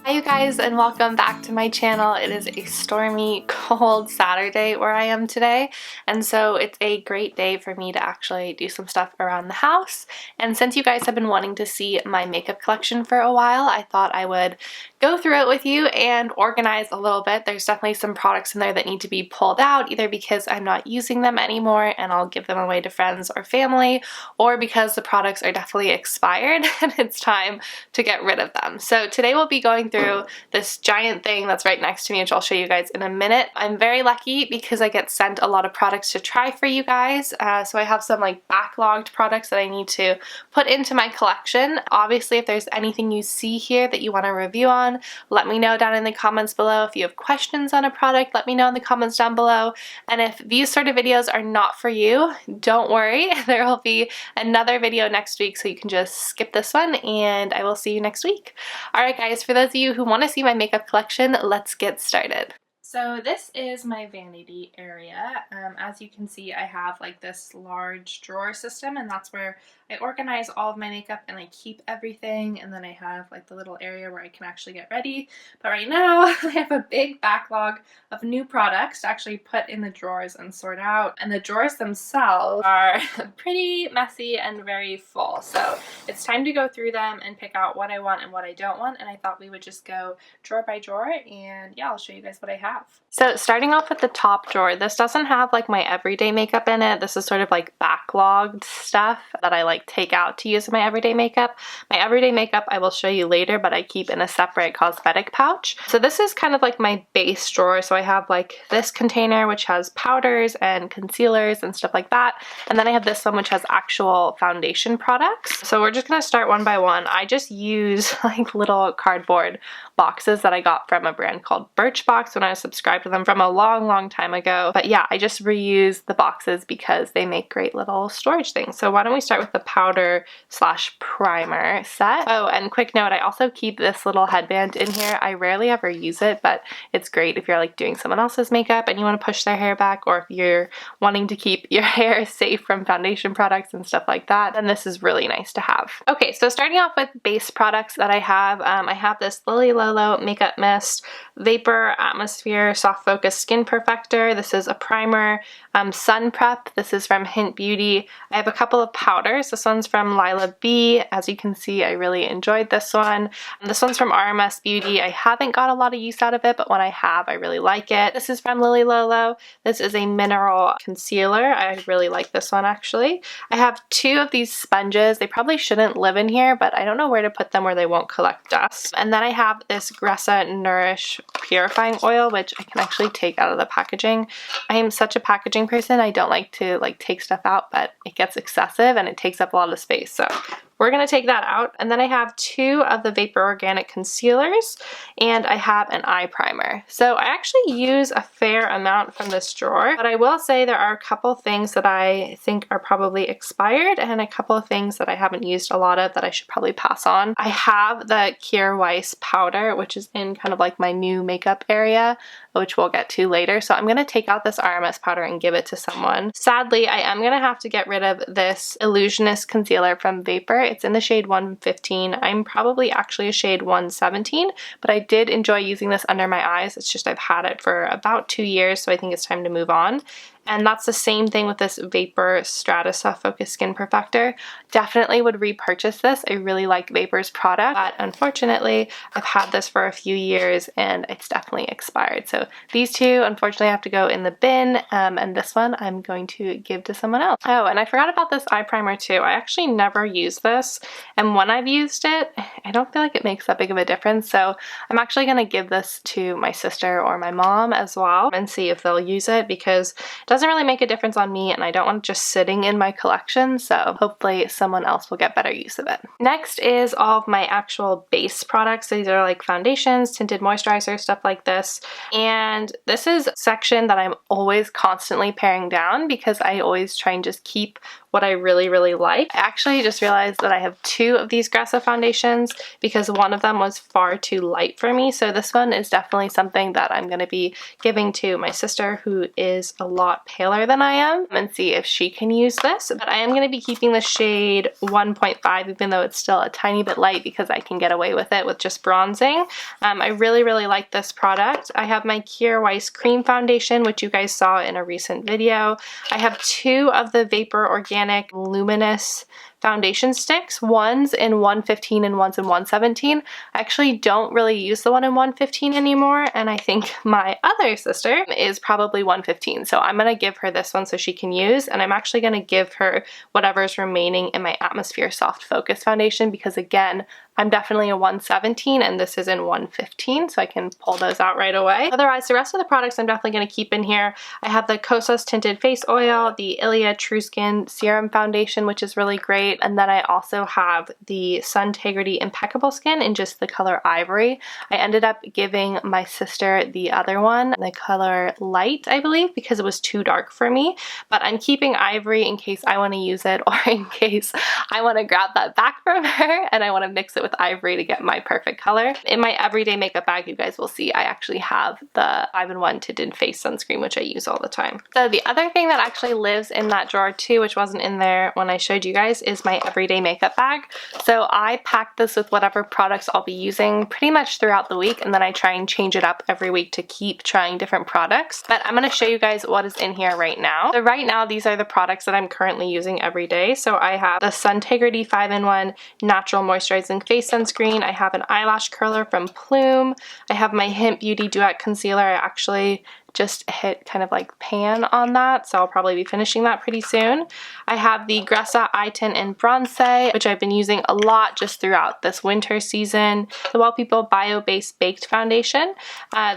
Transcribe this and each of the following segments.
Hi you guys, and welcome back to my channel. It is a stormy, cold Saturday where I am today, and so it's a great day for me to actually do some stuff around the house. And since you guys have been wanting to see my makeup collection for a while, I thought I would go through it with you and organize a little bit. There's definitely some products in there that need to be pulled out, either because I'm not using them anymore and I'll give them away to friends or family, or because the products are definitely expired and it's time to get rid of them. So today we'll be going through this giant thing that's right next to me, which I'll show you guys in a minute. I'm very lucky because I get sent a lot of products to try for you guys. So I have some like backlogged products that I need to put into my collection. Obviously, if there's anything you see here that you want to review on, let me know down in the comments below. If you have questions on a product, let me know in the comments down below. And if these sort of videos are not for you, don't worry. There will be another video next week, so you can just skip this one and I will see you next week. Alright guys, for those of you who want to see my makeup collection, let's get started. So this is my vanity area. As you can see, I have like this large drawer system, and that's where I organize all of my makeup and I keep everything, and then I have like the little area where I can actually get ready. But right now I have a big backlog of new products to actually put in the drawers and sort out, and the drawers themselves are pretty messy and very full. So it's time to go through them and pick out what I want and what I don't want, and I thought we would just go drawer by drawer, and yeah, I'll show you guys what I have. So starting off with the top drawer, this doesn't have like my everyday makeup in it. This is sort of like backlogged stuff that I like take out to use in my everyday makeup. My everyday makeup I will show you later, but I keep in a separate cosmetic pouch. So this is kind of like my base drawer. So I have like this container which has powders and concealers and stuff like that. And then I have this one which has actual foundation products. So we're just gonna start one by one. I just use like little cardboard boxes that I got from a brand called Birchbox when I was subscribed to them from a long time ago. But yeah, I just reuse the boxes because they make great little storage things. So why don't we start with the powder slash primer set. Oh, and quick note, I also keep this little headband in here. I rarely ever use it, but it's great if you're like doing someone else's makeup and you want to push their hair back, or if you're wanting to keep your hair safe from foundation products and stuff like that, then this is really nice to have. Okay, so starting off with base products that I have this Lily Lolo Makeup Mist Vapor Atmosphere Soft Focus Skin Perfector. This is a primer. Sun Prep. This is from Hint Beauty. I have a couple of powders. This one's from Lila B. As you can see, I really enjoyed this one. This one's from RMS Beauty. I haven't got a lot of use out of it, but when I have, I really like it. This is from Lily Lolo. This is a mineral concealer. I really like this one actually. I have two of these sponges. They probably shouldn't live in here, but I don't know where to put them where they won't collect dust. And then I have this Gressa Nourish Purifying Oil, which I can actually take out of the packaging. I am such a packaging person. I don't like to take stuff out, but it gets excessive and it takes up a lot of space. So we're going to take that out. And then I have two of the Vapor Organic concealers, and I have an eye primer. So I actually use a fair amount from this drawer, but I will say there are a couple things that I think are probably expired and a couple of things that I haven't used a lot of that I should probably pass on. I have the Kjaer Weis powder, which is in kind of like my new makeup area, which we'll get to later. So I'm going to take out this RMS powder and give it to someone. Sadly, I am going to have to get rid of this Illusionist concealer from Vapor. It's in the shade 115. I'm probably actually a shade 117, but I did enjoy using this under my eyes. It's just I've had it for about 2 years, so I think it's time to move on. And that's the same thing with this Vapor Stratus Soft Focus Skin Perfector. Definitely would repurchase this. I really like Vapor's product, but unfortunately I've had this for a few years and it's definitely expired. So these two unfortunately have to go in the bin, and this one I'm going to give to someone else. Oh, and I forgot about this eye primer too. I actually never use this, and when I've used it, I don't feel like it makes that big of a difference. So I'm actually going to give this to my sister or my mom as well and see if they'll use it, because doesn't really make a difference on me and I don't want it just sitting in my collection, so hopefully someone else will get better use of it. Next is all of my actual base products. These are like foundations, tinted moisturizer, stuff like this. And this is a section that I'm always constantly paring down because I always try and just keep what I really like. I actually just realized that I have 2 of these aggressive foundations because one of them was far too light for me. So this one is definitely something that I'm going to be giving to my sister, who is a lot paler than I am, and see if she can use this. But I am going to be keeping the shade 1.5, even though it's still a tiny bit light, because I can get away with it with just bronzing. I really like this product. I have my Kjaer Weis cream foundation, which you guys saw in a recent video. I have 2 of the Vapor Organic Luminous foundation sticks. One's in 115 and one's in 117. I actually don't really use the one in 115 anymore, and I think my other sister is probably 115. So I'm going to give her this one so she can use, and I'm actually going to give her whatever's remaining in my Atmosphere Soft Focus foundation, because again, I'm definitely a 117 and this is in 115, so I can pull those out right away. Otherwise, the rest of the products I'm definitely going to keep in here. I have the Kosas Tinted Face Oil, the Ilia True Skin Serum Foundation, which is really great, and then I also have the Suntegrity Impeccable Skin in just the color Ivory. I ended up giving my sister the other one, the color Light, I believe, because it was too dark for me, but I'm keeping Ivory in case I want to use it, or in case I want to grab that back from her and I want to mix it with Ivory to get my perfect color. In my everyday makeup bag, you guys will see I actually have the 5-in-1 tinted face sunscreen, which I use all the time. So the other thing that actually lives in that drawer too, which wasn't in there when I showed you guys, is my everyday makeup bag. So I pack this with whatever products I'll be using pretty much throughout the week, and then I try and change it up every week to keep trying different products. But I'm going to show you guys what is in here right now. So right now, these are the products that I'm currently using every day. So I have the Suntegrity 5-in-1 Natural Moisturizing Face Sunscreen. I have an eyelash curler from Plume. I have my Hint Beauty Duet Concealer. I actually just hit kind of like pan on that, so I'll probably be finishing that pretty soon. I have the Gressa Eye Tint in Bronze, which I've been using a lot just throughout this winter season. The Well People Bio-Based Baked Foundation.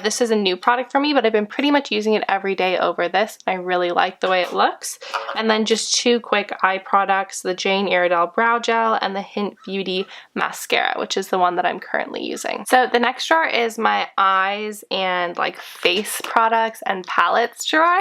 This is a new product for me, but I've been pretty much using it every day over this. I really like the way it looks. And then just 2 quick eye products, the Jane Iredale Brow Gel and the Hint Beauty Mascara, which is the one that I'm currently using. So the next drawer is my eyes and like face products and palettes drawer.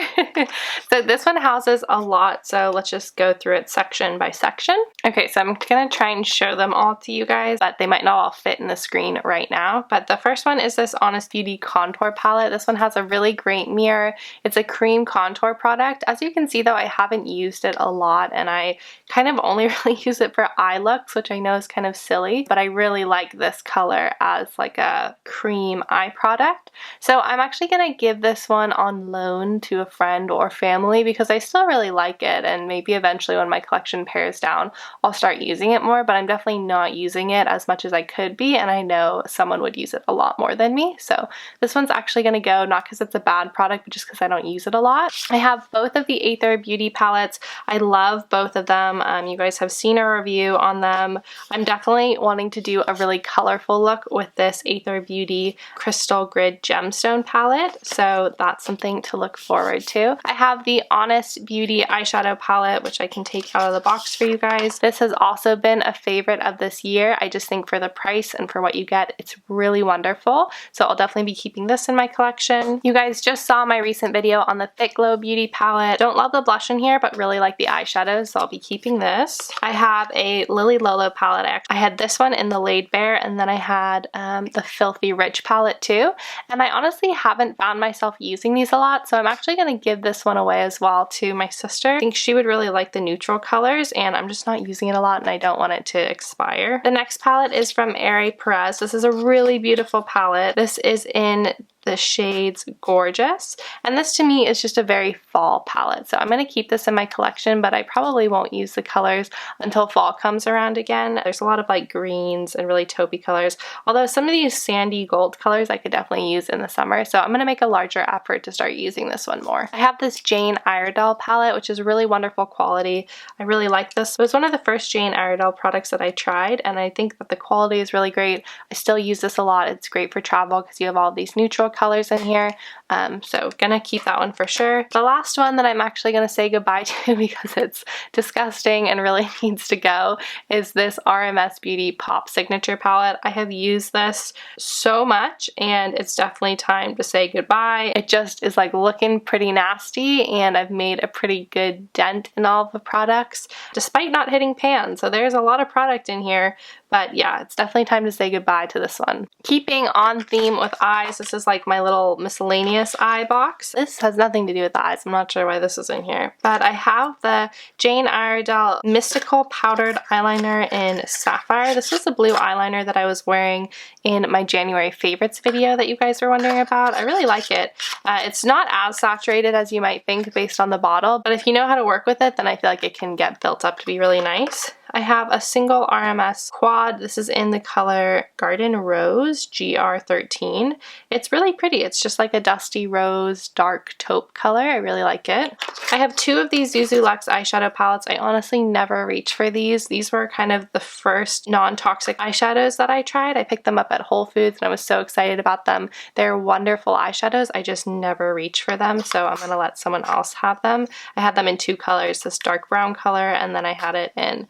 So this one houses a lot, so let's just go through it section by section. Okay, so I'm gonna try and show them all to you guys, but they might not all fit in the screen right now. But the first one is this Honest Beauty contour palette. This one has a really great mirror. It's a cream contour product. As you can see though, I haven't used it a lot, and I kind of only really use it for eye looks, which I know is kind of silly, but I really like this color as like a cream eye product. So I'm actually gonna give this one on loan to a friend or family because I still really like it, and maybe eventually when my collection pares down I'll start using it more, but I'm definitely not using it as much as I could be, and I know someone would use it a lot more than me. So this one's actually going to go, not because it's a bad product, but just because I don't use it a lot. I have both of the Aether Beauty palettes. I love both of them. You guys have seen a review on them. I'm definitely wanting to do a really colorful look with this Aether Beauty Crystal Grid Gemstone palette, so that's something to look forward to. I have the Honest Beauty eyeshadow palette, which I can take out of the box for you guys. This has also been a favorite of this year. I just think for the price and for what you get, it's really wonderful. So I'll definitely be keeping this in my collection. You guys just saw my recent video on the Fit Glow Beauty palette. Don't love the blush in here, but really like the eyeshadows, so I'll be keeping this. I have a Lily Lolo palette. I had this one in the Laid Bare, and then I had the Filthy Rich palette too. And I honestly haven't found myself using these a lot, so I'm actually going to give this one away as well to my sister. I think she would really like the neutral colors, and I'm just not using it a lot and I don't want it to expire. The next palette is from Aerie Perez. This is a really beautiful palette. This is in the shades Gorgeous, and this to me is just a very fall palette, so I'm going to keep this in my collection, but I probably won't use the colors until fall comes around again. There's a lot of like greens and really taupey colors, although some of these sandy gold colors I could definitely use in the summer, so I'm going to make a larger effort to start using this one more. I have this Jane Iredale palette, which is really wonderful quality. I really like this. It was one of the first Jane Iredale products that I tried, and I think that the quality is really great. I still use this a lot. It's great for travel because you have all these neutral colors in here, so gonna keep that one for sure. The last one that I'm actually gonna say goodbye to because it's disgusting and really needs to go is this RMS Beauty Pop Signature palette. I have used this so much and it's definitely time to say goodbye. It just is like looking pretty nasty, and I've made a pretty good dent in all of the products despite not hitting pan, so there's a lot of product in here. But yeah, it's definitely time to say goodbye to this one. Keeping on theme with eyes, this is like my little miscellaneous eye box. This has nothing to do with the eyes. I'm not sure why this is in here. But I have the Jane Iredale Mystical Powdered Eyeliner in Sapphire. This was the blue eyeliner that I was wearing in my January favorites video that you guys were wondering about. I really like it. It's not as saturated as you might think based on the bottle, but if you know how to work with it, then I feel like it can get built up to be really nice. I have a single RMS quad. This is in the color Garden Rose GR13. It's really pretty. It's just like a dusty rose, dark taupe color. I really like it. I have two of these Zuzu Luxe eyeshadow palettes. I honestly never reach for these. These were kind of the first non-toxic eyeshadows that I tried. I picked them up at Whole Foods and I was so excited about them. They're wonderful eyeshadows. I just never reach for them, so I'm gonna let someone else have them. I had them in two colors, this dark brown color, and then I had it in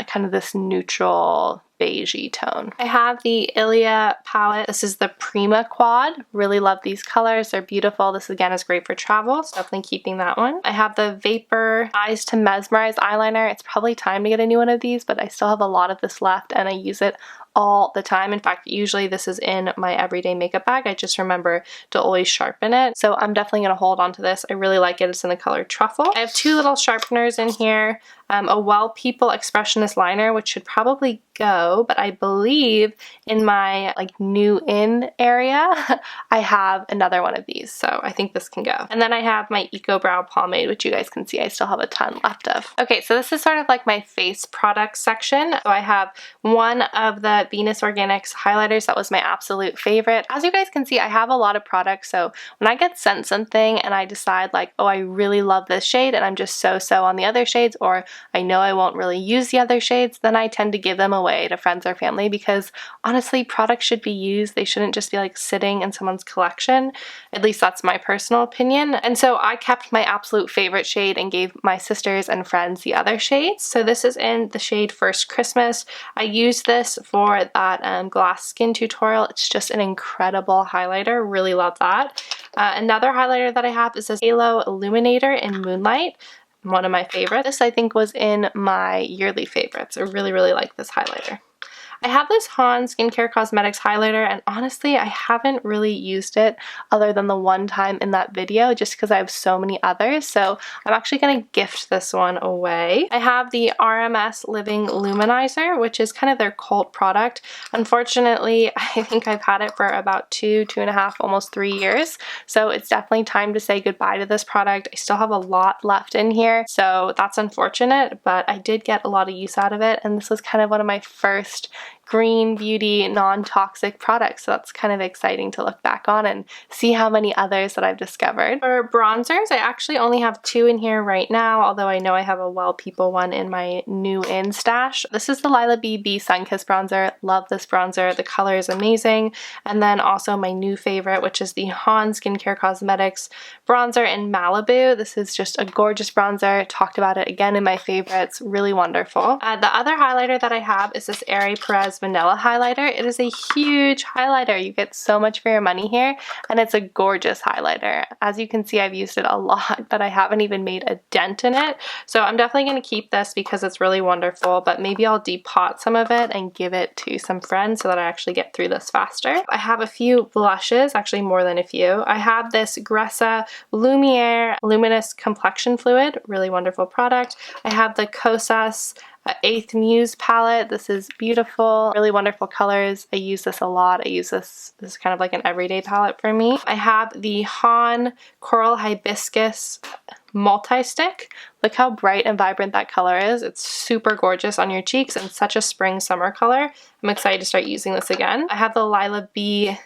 kind of this neutral beigey tone. I have the Ilia palette. This is the Prima Quad. Really love these colors. They're beautiful. This again is great for travel, so definitely keeping that one. I have the Vapor Eyes to Mesmerize eyeliner. It's probably time to get a new one of these, but I still have a lot of this left and I use it all the time. In fact, usually this is in my everyday makeup bag. I just remember to always sharpen it. So I'm definitely going to hold on to this. I really like it. It's in the color Truffle. I have two little sharpeners in here. A Well People Expressionist liner, which should probably go, but I believe in my like new in area, I have another one of these. So I think this can go. And then I have my Eco Brow Pomade, which you guys can see I still have a ton left of. Okay, so this is sort of like my face products section. So I have one of the Venus Organics highlighters that was my absolute favorite. As you guys can see, I have a lot of products, so when I get sent something and I decide like, oh, I really love this shade and I'm just so on the other shades, or I know I won't really use the other shades, then I tend to give them away to friends or family because honestly, products should be used. They shouldn't just be like sitting in someone's collection. At least that's my personal opinion. And so I kept my absolute favorite shade and gave my sisters and friends the other shades. So this is in the shade First Christmas. I used this for that glass skin tutorial. It's just an incredible highlighter. Really love that. Another highlighter that I have is this Halo Illuminator in Moonlight. One of my favorites. This I think was in my yearly favorites. I really like this highlighter. I have this Han Skincare Cosmetics highlighter, and honestly I haven't really used it other than the one time in that video just because I have so many others, so I'm actually going to gift this one away. I have the RMS Living Luminizer, which is kind of their cult product. Unfortunately, I think I've had it for about 2.5, almost 3 years, so it's definitely time to say goodbye to this product. I still have a lot left in here, so that's unfortunate, but I did get a lot of use out of it, and this was kind of one of my first green beauty non-toxic products, so that's kind of exciting to look back on and see how many others that I've discovered. For bronzers, I actually only have two in here right now, although I know I have a Well People one in my new in stash. This is the Lila BB Sunkissed bronzer. Love this bronzer. The color is amazing. And then also my new favorite, which is the Han Skincare Cosmetics bronzer in Malibu. This is just a gorgeous bronzer. Talked about it again in my favorites. Really wonderful. The other highlighter that I have is this Aerie Perez Vanilla highlighter. It is a huge highlighter. You get so much for your money here, and it's a gorgeous highlighter. As you can see, I've used it a lot, but I haven't even made a dent in it. So I'm definitely going to keep this because it's really wonderful, but maybe I'll depot some of it and give it to some friends so that I actually get through this faster. I have a few blushes, actually more than a few. I have this Gressa Lumiere Luminous Complexion Fluid, really wonderful product. I have the Kosas 8th Muse palette. This is beautiful, really wonderful colors. I use this a lot. I use this is kind of like an everyday palette for me. I have the Han Coral Hibiscus multi-stick. Look how bright and vibrant that color is. It's super gorgeous on your cheeks and such a spring summer color. I'm excited to start using this again. I have the Lila B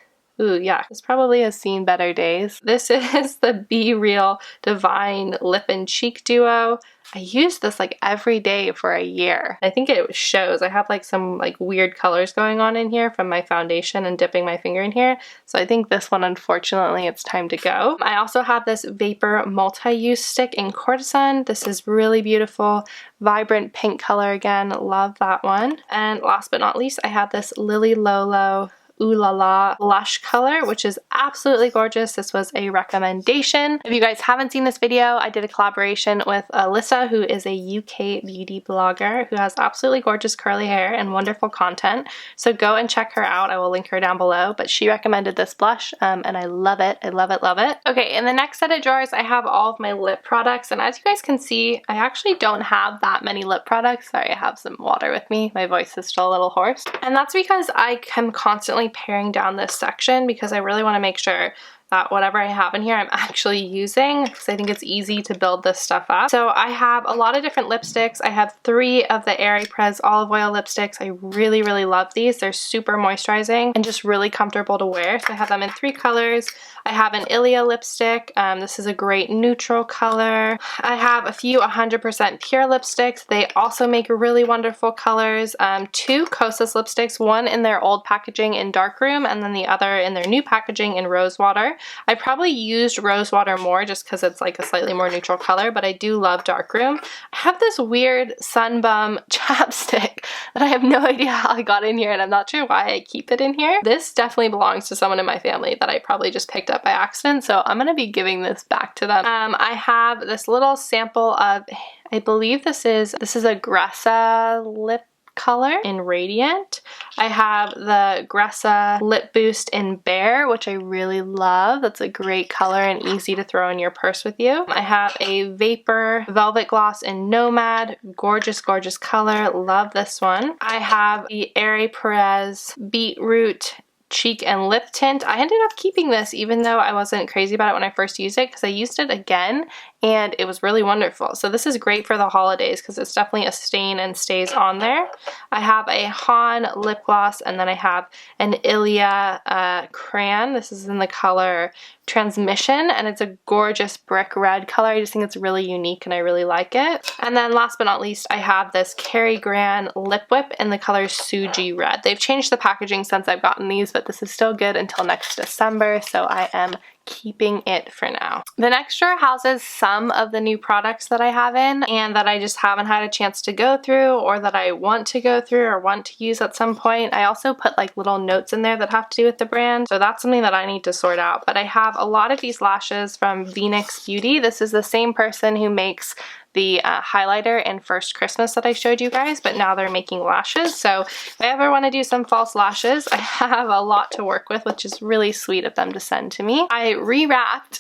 Ooh, yeah, this probably has seen better days. This is the Be Real Divine Lip and Cheek Duo. I use this like every day for a year. I think it shows. I have like some like weird colors going on in here from my foundation and dipping my finger in here. So I think this one, unfortunately, it's time to go. I also have this Vapor Multi-Use Stick in Courtesan. This is really beautiful, vibrant pink color again. Love that one. And last but not least, I have this Lily Lolo Ooh La La blush color, which is absolutely gorgeous. This was a recommendation. If you guys haven't seen this video, I did a collaboration with Alyssa, who is a UK beauty blogger who has absolutely gorgeous curly hair and wonderful content. So go and check her out. I will link her down below, but she recommended this blush and I love it. I love it, love it. Okay, in the next set of drawers, I have all of my lip products, and as you guys can see, I actually don't have that many lip products. Sorry, I have some water with me. My voice is still a little hoarse. And that's because I am constantly paring down this section because I really want to make sure that whatever I have in here I'm actually using, because I think it's easy to build this stuff up. So I have a lot of different lipsticks. I have 3 of the Aerie-Press olive oil lipsticks. I really, really love these. They're super moisturizing and just really comfortable to wear. So I have them in 3 colors. I have an Ilia lipstick. This is a great neutral color. I have a few 100% pure lipsticks. They also make really wonderful colors. 2 Kosas lipsticks, one in their old packaging in Darkroom and then the other in their new packaging in Rosewater. I probably used Rosewater more just because it's like a slightly more neutral color, but I do love Darkroom. I have this weird Sunbum chapstick that I have no idea how I got in here, and I'm not sure why I keep it in here. This definitely belongs to someone in my family that I probably just picked up by accident, so I'm gonna be giving this back to them. I have this little sample of, I believe this is a Gressa lip color in Radiant. I have the Gressa Lip Boost in Bare, which I really love. That's a great color and easy to throw in your purse with you. I have a Vapor Velvet Gloss in Nomad. Gorgeous, gorgeous color. Love this one. I have the Aerie-Press Beetroot Cheek and Lip Tint. I ended up keeping this even though I wasn't crazy about it when I first used it, because I used it again and it was really wonderful. So this is great for the holidays because it's definitely a stain and stays on there. I have a Han lip gloss, and then I have an Ilia crayon. This is in the color Transmission, and it's a gorgeous brick red color. I just think it's really unique and I really like it. And then last but not least, I have this Cary Grant Lip Whip in the color Suji Red. They've changed the packaging since I've gotten these, but this is still good until next December, so I am keeping it for now. The next drawer houses some of the new products that I have in and that I just haven't had a chance to go through, or that I want to go through or want to use at some point. I also put like little notes in there that have to do with the brand, so that's something that I need to sort out. But I have a lot of these lashes from Venix Beauty. This is the same person who makes the highlighter in First Christmas that I showed you guys, but now they're making lashes. So if I ever want to do some false lashes, I have a lot to work with, which is really sweet of them to send to me. I re-wrapped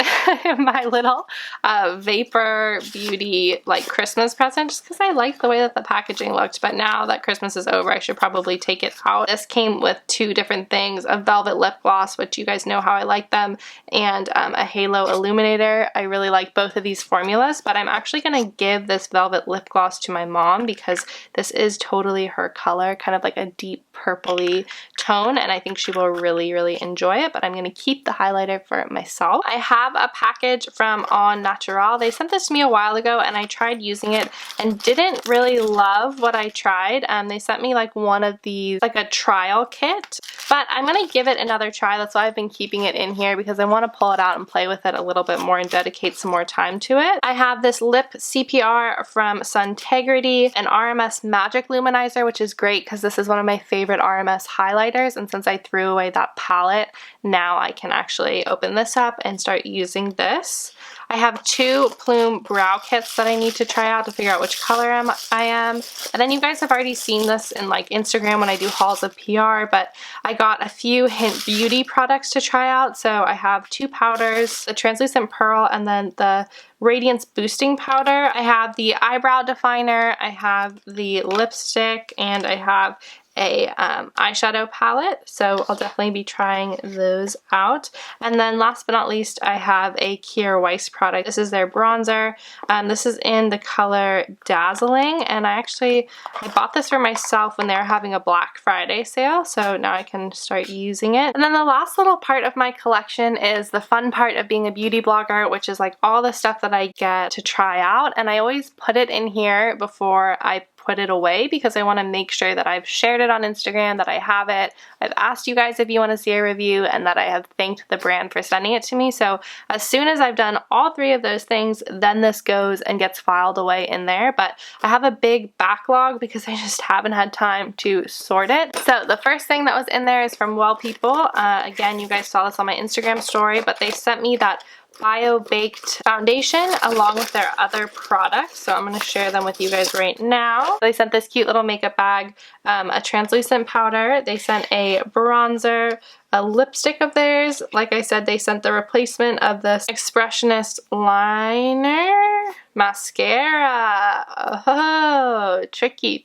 my little Vapor Beauty like Christmas present just because I like the way that the packaging looked, but now that Christmas is over, I should probably take it out. This came with 2 different things, a velvet lip gloss, which you guys know how I like them, and a halo illuminator. I really like both of these formulas, but I'm actually going to give this velvet lip gloss to my mom because this is totally her color, kind of like a deep purpley tone, and I think she will really, really enjoy it, but I'm going to keep the highlighter for myself. I have a package from Au Natural. They sent this to me a while ago and I tried using it and didn't really love what I tried. They sent me like one of these, like a trial kit, but I'm going to give it another try. That's why I've been keeping it in here, because I want to pull it out and play with it a little bit more and dedicate some more time to it. I have this lip CPR from Suntegrity, an RMS Magic Luminizer, which is great because this is one of my favorite RMS highlighters, and since I threw away that palette, now I can actually open this up and start using this. I have 2 Plume brow kits that I need to try out to figure out which color I am. And then you guys have already seen this in like Instagram when I do hauls of PR, but I got a few Hint Beauty products to try out. So I have 2 powders, the Translucent Pearl and then the Radiance Boosting Powder. I have the eyebrow definer, I have the lipstick, and I have a eyeshadow palette, so I'll definitely be trying those out. And then last but not least, I have a Kjaer Weis product. This is their bronzer. This is in the color Dazzling, and I bought this for myself when they were having a Black Friday sale, so now I can start using it. And then the last little part of my collection is the fun part of being a beauty blogger, which is like all the stuff that I get to try out, and I always put it in here before I put it away because I want to make sure that I've shared it on Instagram, that I have it, I've asked you guys if you want to see a review, and that I have thanked the brand for sending it to me. So as soon as I've done all three of those things, then this goes and gets filed away in there. But I have a big backlog because I just haven't had time to sort it. So the first thing that was in there is from Well People. Again, you guys saw this on my Instagram story, but they sent me that bio-baked foundation along with their other products, so I'm going to share them with you guys right now. They sent this cute little makeup bag, a translucent powder, they sent a bronzer, a lipstick of theirs. Like I said, they sent the replacement of this Expressionist liner, mascara. Oh, tricky.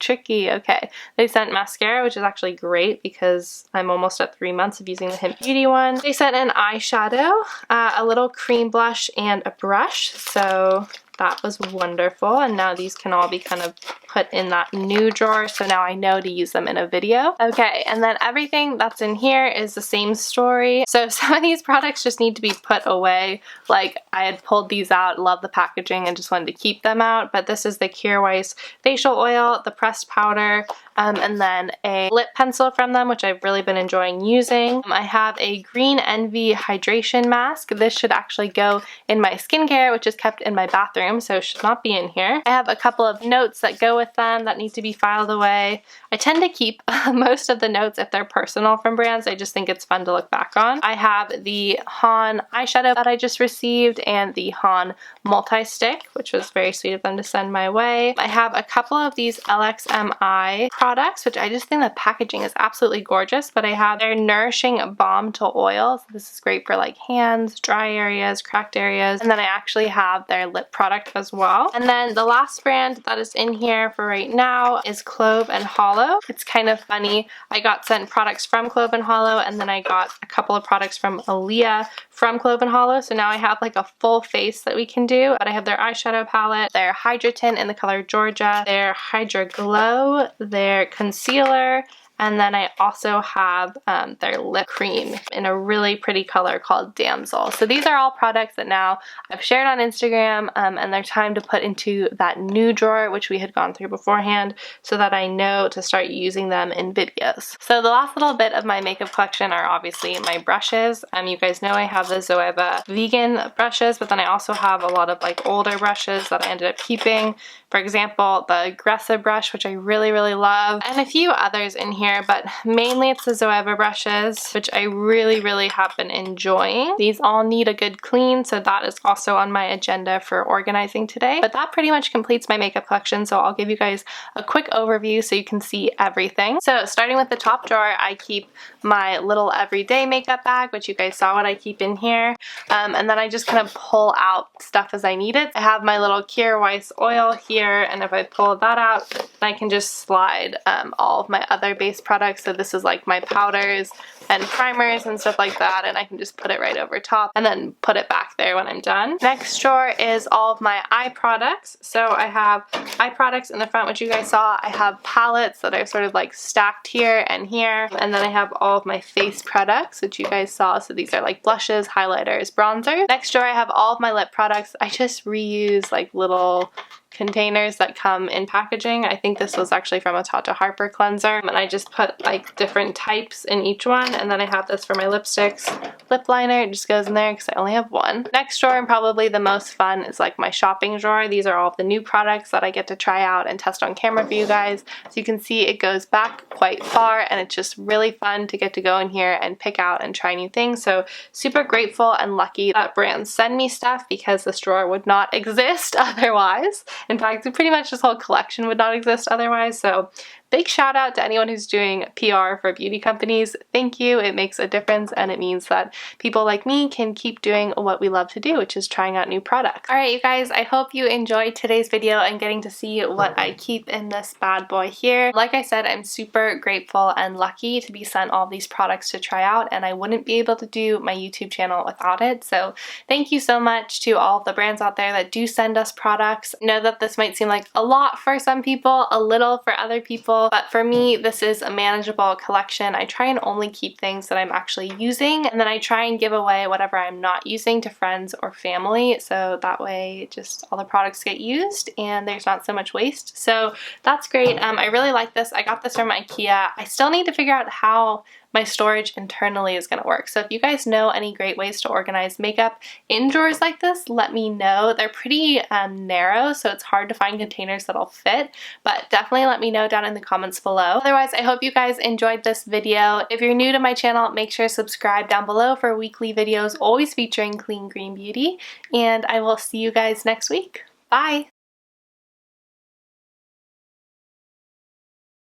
Okay, they sent mascara, which is actually great because I'm almost at 3 months of using the Hint Beauty one. They sent an eyeshadow, a little cream blush, and a brush, so that was wonderful. And now these can all be kind of put in that new drawer, so now I know to use them in a video. Okay, and then everything that's in here is the same story. So some of these products just need to be put away. Like I had pulled these out, love the packaging, and just wanted to keep them out. But this is the Kjaer Weis facial oil, the pressed powder, and then a lip pencil from them, which I've really been enjoying using. I have a Green Envy hydration mask. This should actually go in my skincare, which is kept in my bathroom, so it should not be in here. I have a couple of notes that go with them that need to be filed away. I tend to keep most of the notes if they're personal from brands. I just think it's fun to look back on. I have the Han eyeshadow that I just received and the Han multi-stick, which was very sweet of them to send my way. I have a couple of these LXMI products, which I just think the packaging is absolutely gorgeous, but I have their Nourishing Balm to Oil. So this is great for like hands, dry areas, cracked areas, and then I actually have their lip product as well. And then the last brand that is in here for right now is Clove and Hollow. It's kind of funny. I got sent products from Clove and Hollow, and then I got a couple of products from Aaliyah from Clove and Hollow, so now I have like a full face that we can do. But I have their eyeshadow palette, their Hydra Tint in the color Georgia, their Hydra Glow, their concealer, and then I also have their lip cream in a really pretty color called Damsel. So these are all products that now I've shared on Instagram, and they're time to put into that new drawer, which we had gone through beforehand, so that I know to start using them in videos. So the last little bit of my makeup collection are obviously my brushes. You guys know I have the Zoeva vegan brushes, but then I also have a lot of like older brushes that I ended up keeping. For example, the Aggressive brush, which I really love, and a few others in here, but mainly it's the Zoeva brushes, which I really have been enjoying. These all need a good clean, so that is also on my agenda for organizing today. But that pretty much completes my makeup collection, so I'll give you guys a quick overview so you can see everything. So starting with the top drawer, I keep my little everyday makeup bag, which you guys saw what I keep in here, and then I just kind of pull out stuff as I need it. I have my little Kjaer Weis oil here, and if I pull that out, I can just slide all of my other base products. So this is like my powders and primers and stuff like that, and I can just put it right over top and then put it back there when I'm done. Next drawer is all of my eye products. So I have eye products in the front, which you guys saw. I have palettes that are sort of like stacked here and here, and then I have all of my face products, which you guys saw. So these are like blushes, highlighters, bronzers. Next drawer I have all of my lip products. I just reuse like little containers that come in packaging. I think this was actually from a Tata Harper cleanser, and I just put like different types in each one, and then I have this for my lipsticks. Lip liner, it just goes in there because I only have one. Next drawer, and probably the most fun, is like my shopping drawer. These are all of the new products that I get to try out and test on camera for you guys. So you can see it goes back quite far, and it's just really fun to get to go in here and pick out and try new things. So super grateful and lucky that brands send me stuff, because this drawer would not exist otherwise. In fact, pretty much this whole collection would not exist otherwise, so big shout out to anyone who's doing PR for beauty companies. Thank you. It makes a difference, and it means that people like me can keep doing what we love to do, which is trying out new products. Alright you guys, I hope you enjoyed today's video and getting to see what I keep in this bad boy here. Like I said, I'm super grateful and lucky to be sent all these products to try out, and I wouldn't be able to do my YouTube channel without it. So thank you so much to all the brands out there that do send us products. I know that this might seem like a lot for some people, a little for other people, but for me this is a manageable collection. I try and only keep things that I'm actually using, and then I try and give away whatever I'm not using to friends or family, so that way just all the products get used and there's not so much waste. So that's great. I really like this. I got this from IKEA. I still need to figure out how my storage internally is going to work. So if you guys know any great ways to organize makeup in drawers like this, let me know. They're pretty narrow, so it's hard to find containers that'll fit, but definitely let me know down in the comments below. Otherwise, I hope you guys enjoyed this video. If you're new to my channel, make sure to subscribe down below for weekly videos always featuring clean green beauty, and I will see you guys next week. Bye!